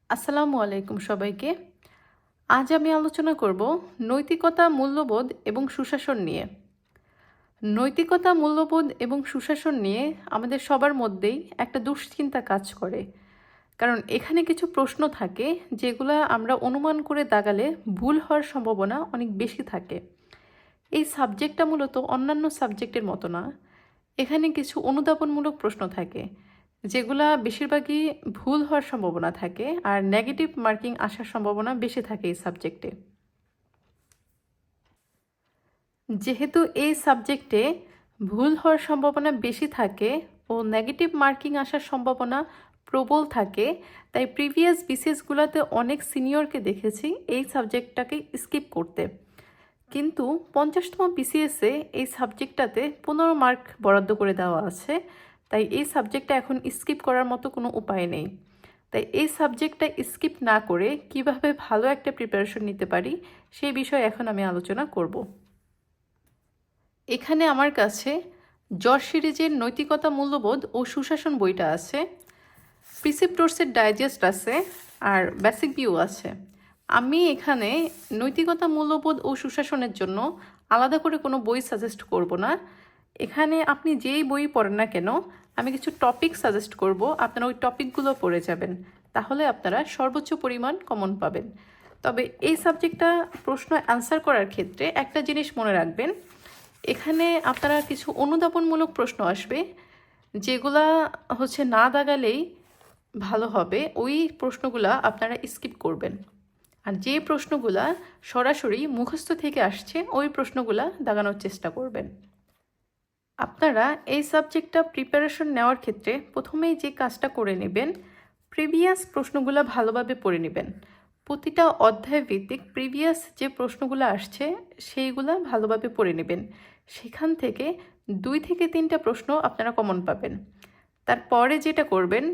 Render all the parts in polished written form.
আসসালামু আলাইকুম সবাইকে। আজ আমি আলোচনা করব নৈতিকতা, মূল্যবোধ এবং সুশাসন নিয়ে। নৈতিকতা, মূল্যবোধ এবং সুশাসন নিয়ে আমাদের সবার মধ্যেই একটা দুশ্চিন্তা কাজ করে। কারণ এখানে কিছু প্রশ্ন থাকে যেগুলো আমরা অনুমান করে দাগালে ভুল হওয়ার সম্ভাবনা অনেক বেশি থাকে। এই সাবজেক্টটা মূলত অন্যান্য সাবজেক্টের মতো না। এখানে কিছু অনুধাবনমূলক প্রশ্ন থাকে যেগুলা বেশিরভাগই ভুল হওয়ার সম্ভাবনা থাকে, আর নেগেটিভ মার্কিং আসার সম্ভাবনা বেশি থাকে এই সাবজেক্টে। যেহেতু এই সাবজেক্টে ভুল হওয়ার সম্ভাবনা বেশি থাকে ও নেগেটিভ মার্কিং আসার সম্ভাবনা প্রবল থাকে, তাই প্রিভিয়াস বিসিএসগুলোতে অনেক সিনিয়রকে দেখেছি এই সাবজেক্টটাকে স্কিপ করতে। কিন্তু 50তম বিসিএসে এই সাবজেক্টটাতে 15 মার্ক বরাদ্দ করে দেওয়া আছে, তাই এই সাবজেক্টটা এখন স্কিপ করার মতো কোনো উপায় নেই। তাই এই সাবজেক্টটা স্কিপ না করে কিভাবে ভালো একটা প্রিপারেশন নিতে পারি সেই বিষয়ে এখন আমি আলোচনা করব। এখানে আমার কাছে জজ সিরিজের নৈতিকতা, মূল্যবোধ ও সুশাসন বইটা আছে, প্রিসিপ্টরসের ডাইজেস্ট আছে, আর বেসিক ভিউ আছে। আমি এখানে নৈতিকতা, মূল্যবোধ ও সুশাসনের জন্য আলাদা করে কোনো বই সাজেস্ট করব না। এখানে আপনি যেই বই পড়েন না কেন, আমি কিছু টপিক সাজেস্ট করব, আপনারা ওই টপিকগুলো পড়ে যাবেন, তাহলে আপনারা সর্বোচ্চ পরিমাণ কমন পাবেন। তবে এই সাবজেক্টটা প্রশ্ন অ্যান্সার করার ক্ষেত্রে একটা জিনিস মনে রাখবেন, এখানে আপনারা কিছু অনুধাবনমূলক প্রশ্ন আসবে যেগুলা না দাগালেই ভালো হবে, ওই প্রশ্নগুলা আপনারা স্কিপ করবেন। আর যে প্রশ্নগুলা সরাসরি মুখস্থ থেকে আসছে ওই প্রশ্নগুলা দাগানোর চেষ্টা করবেন। আপনারা এই সাবজেক্টটা প্রিপারেশন নেওয়ার ক্ষেত্রে প্রথমেই যে কাজটা করে নেবেন, প্রিভিয়াস প্রশ্নগুলো ভালোভাবে পড়ে নেবেন। প্রতিটা অধ্যায় ভিত্তিক প্রিভিয়াস যে প্রশ্নগুলো আসছে সেইগুলো ভালোভাবে পড়ে নেবেন। সেখান থেকে 2 থেকে 3টা প্রশ্ন আপনারা কমন পাবেন। তারপরে যেটা করবেন,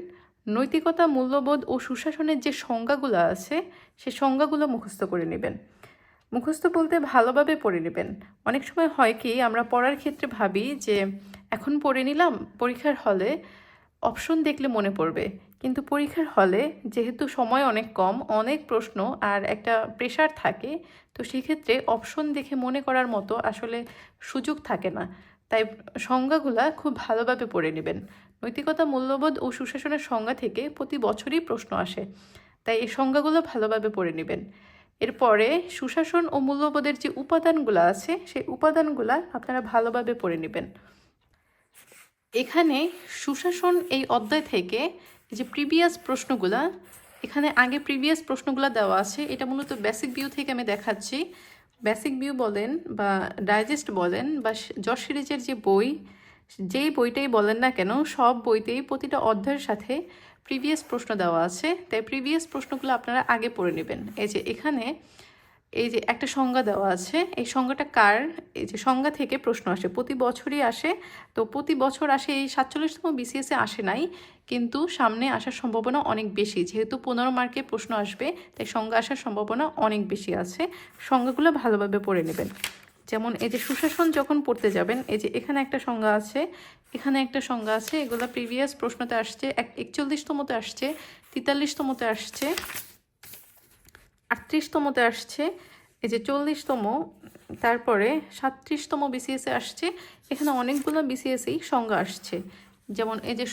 নৈতিকতা, মূল্যবোধ ও সুশাসনের যে সংজ্ঞাগুলো আছে সেই সংজ্ঞাগুলো মুখস্থ করে নেবেন। মুখস্থ বলতে ভালোভাবে পড়ে নেবেন। অনেক সময় হয় কি, আমরা পড়ার ক্ষেত্রে ভাবি যে এখন পড়ে নিলাম, পরীক্ষার হলে অপশন দেখলে মনে পড়বে। কিন্তু পরীক্ষার হলে যেহেতু সময় অনেক কম, অনেক প্রশ্ন আর একটা প্রেশার থাকে, তো সেক্ষেত্রে অপশন দেখে মনে করার মতো আসলে সুযোগ থাকে না। তাই সংজ্ঞাগুলা খুব ভালোভাবে পড়ে নেবেন। নৈতিকতা, মূল্যবোধ ও সুশাসনের সংজ্ঞা থেকে প্রতি বছরই প্রশ্ন আসে, তাই এই সংজ্ঞাগুলো ভালোভাবে পড়ে নেবেন। এরপরে সুশাসন ও মূল্যবোধের যে উপাদানগুলো আছে সেই উপাদানগুলা আপনারা ভালোভাবে পড়ে নেবেন। এখানে সুশাসন এই অধ্যায় থেকে যে প্রিভিয়াস প্রশ্নগুলা, এখানে আগে প্রিভিয়াস প্রশ্নগুলো দেওয়া আছে, এটা মূলত বেসিক ভিউ থেকে আমি দেখাচ্ছি। বেসিক ভিউ বলেন বা ডাইজেস্ট বলেন বা জজ সিরিজের যে বই, যেই বইটাই বলেন না কেন, সব বইতেই প্রতিটা অধ্যায়ের সাথে প্রিভিয়াস প্রশ্ন দেওয়া আছে, তাই প্রিভিয়াস প্রশ্নগুলো আপনারা আগে পড়ে নেবেন। এই যে এখানে এই যে একটা সংজ্ঞা দেওয়া আছে, এই সংজ্ঞাটা কার, এই যে সংজ্ঞা থেকে প্রশ্ন আসে, প্রতি বছরই আসে। তো প্রতি বছর আসে, এই 47তম বিসিএসে আসে নাই, কিন্তু সামনে আসার সম্ভাবনা অনেক বেশি, যেহেতু 15 মার্কে প্রশ্ন আসবে তাই সংজ্ঞা আসার সম্ভাবনা অনেক বেশি আছে। সংজ্ঞাগুলো ভালোভাবে পড়ে নেবেন। যেমন এই যে সুশাসন যখন পড়তে যাবেন, এই যে এখানে একটা সংজ্ঞা আছে, এখানে একটা সংজ্ঞা আছে, এগুলো প্রিভিয়াস প্রশ্নতে আসছে, 41তমতে আসছে, 43তমতে আসছে, 38তমতে আসছে, এই যে 40তম, তারপরে 37তম বিসিএসে আসছে। এখানে অনেকগুলো বিসিএসেই সংজ্ঞা আসছে। যেমন এই যে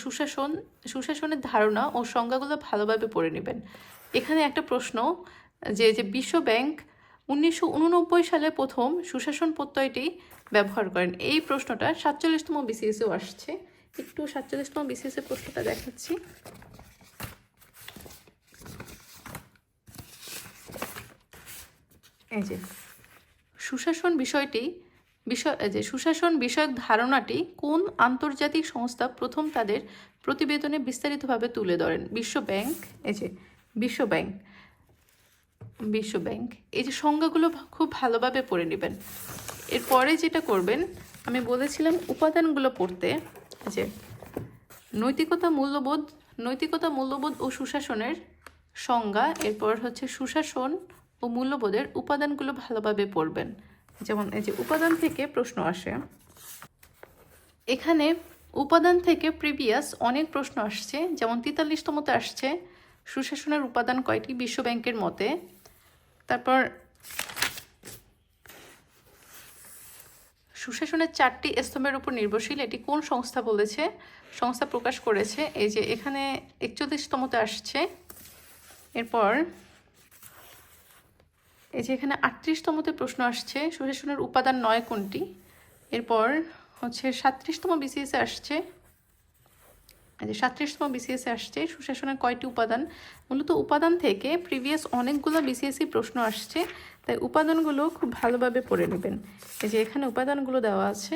সুশাসনের ধারণা ও সংজ্ঞাগুলো ভালোভাবে পড়ে নেবেন। এখানে একটা প্রশ্ন, যে বিশ্ব ব্যাংক 1989 সালে প্রথম সুশাসন প্রত্যয়টি ব্যবহার করেন, এই প্রশ্নটা 47তম বিসিএসেও আসছে। একটু 47তম বিসিএসের প্রশ্নটা দেখাচ্ছি। এই যে সুশাসন বিষয়ক ধারণাটি কোন আন্তর্জাতিক সংস্থা প্রথম তাদের প্রতিবেদনে বিস্তারিতভাবে তুলে ধরেন? বিশ্ব ব্যাংক। এই যে বিশ্ব ব্যাংক, এই যে সংজ্ঞাগুলো খুব ভালোভাবে পড়ে নেবেন। এরপরে যেটা করবেন, আমি বলেছিলাম উপাদানগুলো পড়তে, যে নৈতিকতা, মূল্যবোধ ও সুশাসনের সংজ্ঞা, এরপর সুশাসন ও মূল্যবোধের উপাদানগুলো ভালোভাবে পড়বেন। যেমন এই যে উপাদান থেকে প্রশ্ন আসে, এখানে উপাদান থেকে প্রিভিয়াস অনেক প্রশ্ন আসছে, যেমন 43তমতে আসছে, সুশাসনের উপাদান কয়টি বিশ্বব্যাংকের মতে? তারপর সুশাসনের 4টি স্তম্ভের উপর নির্ভরশীল, এটি কোন সংস্থা বলেছে? সংস্থা প্রকাশ করেছে। এই যে এখানে 41তমতে আসছে। এরপর এই যে এখানে 38তমতে প্রশ্ন আসছে, সুশাসনের উপাদান 9 কোনটি? এরপর হচ্ছে 37তম বিসিএসে আসছে। এই যে 37তম বিসিএসে আসছে, সুশাসনের কয়টি উপাদান? মূলত উপাদান থেকে প্রিভিয়াস অনেকগুলো বিসিএসই প্রশ্ন আসছে, তাই উপাদানগুলো খুব ভালোভাবে পড়ে নেবেন। এই যে এখানে উপাদানগুলো দেওয়া আছে।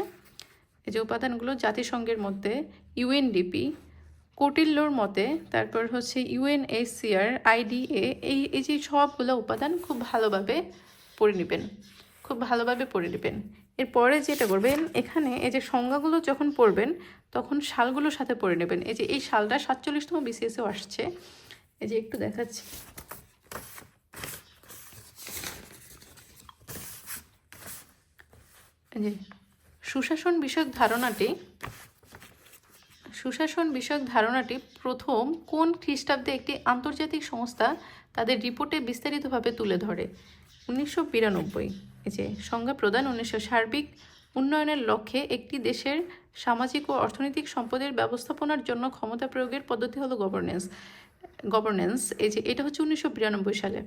এই যে উপাদানগুলো জাতিসংঘের মধ্যে ইউএনডিপি, কৌটিল্যর মতে, তারপর হচ্ছে ইউএনএইচসিআর, আইডিএ, এই যে সবগুলো উপাদান খুব ভালোভাবে পড়ে নেবেন, খুব ভালোভাবে পড়ে নেবেন। এরপরে যেটা করবেন, এখানে এই যে সংজ্ঞাগুলো যখন পড়বেন তখন সালগুলোর সাথে পড়ে নেবেন। এই যে এই সালটা 47তম বিসিএসেও আসছে। এই যে একটু দেখাচ্ছি। এই যে সুশাসন বিষয়ক ধারণাটি প্রথম কোন খ্রিস্টাব্দে একটি আন্তর্জাতিক সংস্থা তাদের রিপোর্টে বিস্তারিতভাবে তুলে ধরে? 1992। এই যে সংজ্ঞা প্রদান 1900। সার্বিক উন্নয়নের লক্ষ্যে একটি দেশের সামাজিক ও অর্থনৈতিক সম্পদের ব্যবস্থাপনার জন্য ক্ষমতা প্রয়োগের পদ্ধতি হলো গভর্নেন্স। এই যে এটা হচ্ছে 1992 সালে।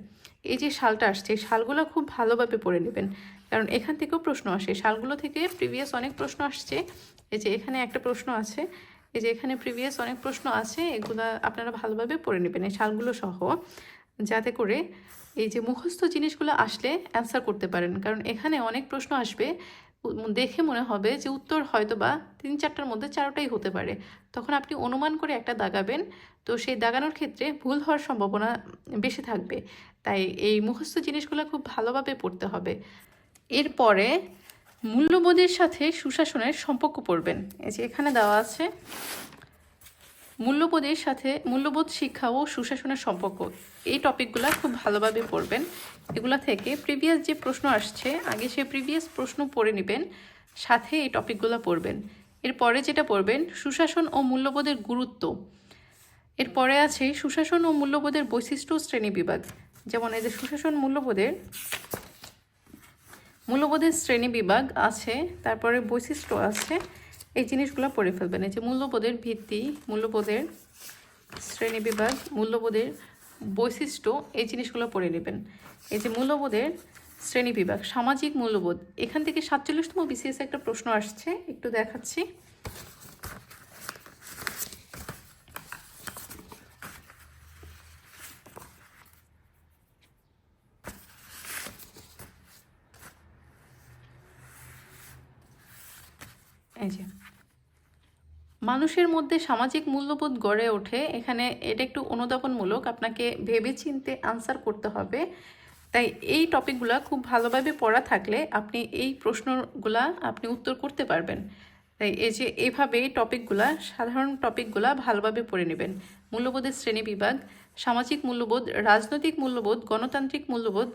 এই যে সালটা আসছে, এই সালগুলো খুব ভালোভাবে পড়ে নেবেন, কারণ এখান থেকেও প্রশ্ন আসে। সালগুলো থেকে প্রিভিয়াস অনেক প্রশ্ন আসছে। এই যে এখানে একটা প্রশ্ন আছে, এই যে এখানে প্রিভিয়াস অনেক প্রশ্ন আছে, এগুলা আপনারা ভালোভাবে পড়ে নেবেন এই সালগুলো সহ, যাতে করে এই যে মুখস্থ জিনিসগুলো আসলে অ্যান্সার করতে পারেন। কারণ এখানে অনেক প্রশ্ন আসবে, দেখে মনে হবে যে উত্তর হয়তো বা 3-4টার মধ্যে 4টাই হতে পারে, তখন আপনি অনুমান করে একটা দাগাবেন, তো সেই দাগানোর ক্ষেত্রে ভুল হওয়ার সম্ভাবনা বেশি থাকবে। তাই এই মুখস্থ জিনিসগুলো খুব ভালোভাবে পড়তে হবে। এরপরে মূল্যবোধের সাথে সুশাসনের সম্পর্ক পড়বেন। এই যে এখানে দেওয়া আছে মূল্যবোধ শিক্ষা ও সুশাসনের সম্পর্ক। এই টপিকগুলো খুব ভালোভাবে পড়বেন। এগুলা থেকে প্রিভিয়াস যে প্রশ্ন আসছে, আগে সে প্রিভিয়াস প্রশ্ন পড়ে নেবেন, সাথে এই টপিকগুলো পড়বেন। এরপরে যেটা পড়বেন, সুশাসন ও মূল্যবোধের গুরুত্ব। এরপরে আছে সুশাসন ও মূল্যবোধের বৈশিষ্ট্য শ্রেণী বিভাগ। যেমন এই যে সুশাসন মূল্যবোধের শ্রেণী বিভাগ আছে, তারপরে বৈশিষ্ট্য আছে, এই জিনিসগুলো পড়ে ফেলবেন। এই যে মূল্যবোধের ভিত্তি, মূল্যবোধের শ্রেণী বিভাগ, মূল্যবোধের বৈশিষ্ট্য, এই জিনিসগুলো পড়ে নেবেন। এই যে মূল্যবোধের শ্রেণী বিভাগ, সামাজিক মূল্যবোধ, এখান থেকে 47তম বিসিএস একটা প্রশ্ন আসছে, একটু দেখাচ্ছি। এই যে মানুষের মধ্যে সামাজিক মূল্যবোধ গড়ে ওঠে, এখানে এটা একটু অনুধাবনমূলক, আপনাকে ভেবে চিন্তে আনসার করতে হবে। তাই এই টপিকগুলা খুব ভালোভাবে পড়া থাকলে আপনি এই প্রশ্নগুলা আপনি উত্তর করতে পারবেন। তাই এই যে এইভাবে এই টপিকগুলা, সাধারণ টপিকগুলা ভালোভাবে পড়ে নেবেন। মূল্যবোধের শ্রেণী বিভাগ, সামাজিক মূল্যবোধ, রাজনৈতিক মূল্যবোধ, গণতান্ত্রিক মূল্যবোধ,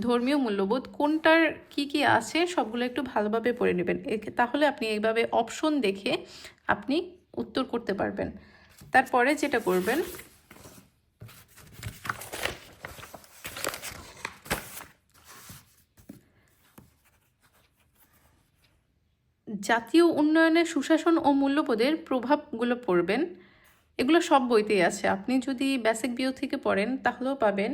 ধর্মীয় মূল্যবোধ, কোনটার কি কি আছে সবগুলো একটু ভালোভাবে পড়ে নেবেন। তাহলে আপনি এইভাবে অপশন দেখে আপনি উত্তর করতে পারবেন। তারপরে যেটা করবেন, জাতীয় উন্নয়নে সুশাসন ও মূল্যবোধের প্রভাবগুলো পড়বেন। এগুলো সব বইতেই আছে, আপনি যদি বেসিক বিও থেকে পড়েন তাহলেও পাবেন,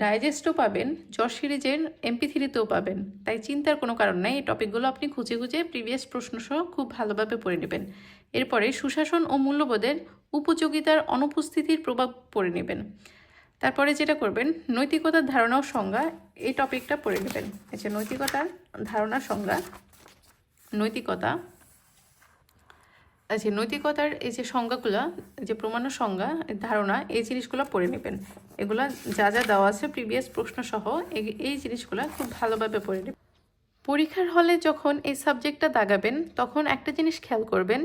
ডাইজেস্টও পাবেন, জশ সিরিজের MP3তেও পাবেন। তাই চিন্তার কোনো কারণ নাই, এই টপিকগুলো আপনি খুঁজে খুঁজে প্রিভিয়াস প্রশ্নসহ খুব ভালোভাবে পড়ে নেবেন। এরপরে সুশাসন ও মূল্যবোধের উপযোগিতার অনুপস্থিতির প্রভাব পড়ে নেবেন। তারপরে যেটা করবেন, নৈতিকতার ধারণা ও সংজ্ঞা, এই টপিকটা পড়ে নেবেন। এই যে নৈতিকতার ধারণা সংজ্ঞা, নৈতিকতার এই যে সংজ্ঞাগুলো, যে প্রমাণ সংজ্ঞা, ধারণা, এই জিনিসগুলো পড়ে নেবেন। এগুলা যা যা দেওয়া আছে প্রিভিয়াস প্রশ্ন সহ, এই জিনিসগুলো খুব ভালোভাবে পড়ে নেবেন। পরীক্ষার হলে যখন এই সাবজেক্টটা দাগাবেন তখন একটা জিনিস খেয়াল করবেন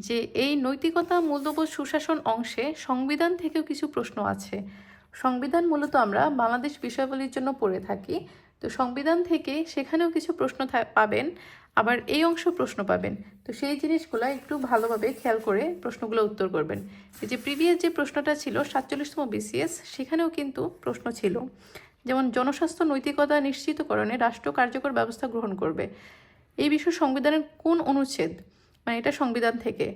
যে এই নৈতিকতা মূল্যবোধ সুশাসন অংশে সংবিধান থেকেও কিছু প্রশ্ন আছে। সংবিধান মূলত আমরা বাংলাদেশ বিষয়াবলীর জন্য পড়ে থাকি, তো সংবিধান থেকে সেখানেও কিছু প্রশ্ন পাবেন, আবার এই অংশ প্রশ্ন পাবেন। তো সেই জিনিসগুলো একটু ভালোভাবে খেয়াল করে প্রশ্নগুলো উত্তর করবেন। এই যে প্রিভিয়াস যে প্রশ্নটা ছিল 47তম বিসিএস, সেখানেও কিন্তু প্রশ্ন ছিল, যেমন জনস্বাস্থ্য নৈতিকতা নিশ্চিতকরণে রাষ্ট্র কার্যকর ব্যবস্থা গ্রহণ করবে। এই বিষয়ে সংবিধানের কোন অনুচ্ছেদ, মানে এটা সংবিধান থেকে।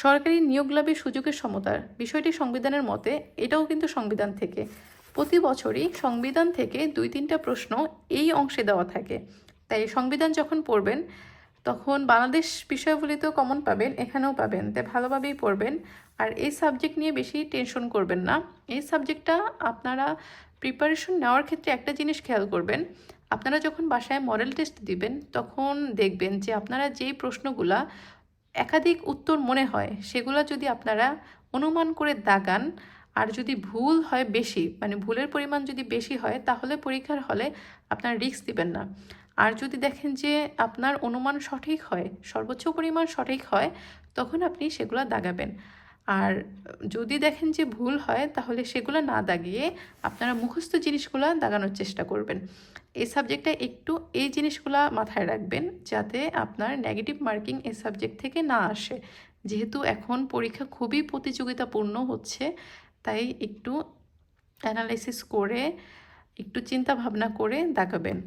সরকারি নিয়োগ লাভের সুযোগের সমতার বিষয়টি সংবিধানের মতে, এটাও কিন্তু সংবিধান থেকে। প্রতি বছরই সংবিধান থেকে 2-3টা প্রশ্ন এই অংশে দেওয়া থাকে। তাই সংবিধান যখন পড়বেন তখন বাংলাদেশ বিষয়াবলিতেও কমন পাবেন, এখানেও পাবেন, তাই ভালোভাবেই পড়বেন। আর এই সাবজেক্ট নিয়ে বেশি টেনশন করবেন না। এই সাবজেক্টটা আপনারা প্রিপারেশন নেওয়ার ক্ষেত্রে একটা জিনিস খেয়াল করবেন, আপনারা যখন বাসায় মডেল টেস্ট দিবেন তখন দেখবেন যে আপনারা যেই প্রশ্নগুলা একাধিক উত্তর মনে হয় সেগুলো যদি আপনারা অনুমান করে দাগান, আর যদি ভুল হয় বেশি, মানে ভুলের পরিমাণ যদি বেশি হয়, তাহলে পরীক্ষার হলে আপনারা রিস্ক দিবেন না। আর যদি দেখেন যে আপনার অনুমান সঠিক হয়, সর্বোচ্চ পরিমাণ সঠিক হয়, তখন আপনি সেগুলো দাগাবেন। আর যদি দেখেন যে ভুল হয়, তাহলে সেগুলো না দাগিয়ে আপনারা মুখস্থ জিনিসগুলো দাগানোর চেষ্টা করবেন। এই সাবজেক্টটা একটু এই জিনিসগুলো মাথায় রাখবেন, যাতে আপনার নেগেটিভ মার্কিং এই সাবজেক্ট থেকে না আসে। যেহেতু এখন পরীক্ষা খুবই প্রতিযোগিতাপূর্ণ হচ্ছে, তাই একটু অ্যানালাইসিস করে, একটু চিন্তা ভাবনা করে দাগাবেন।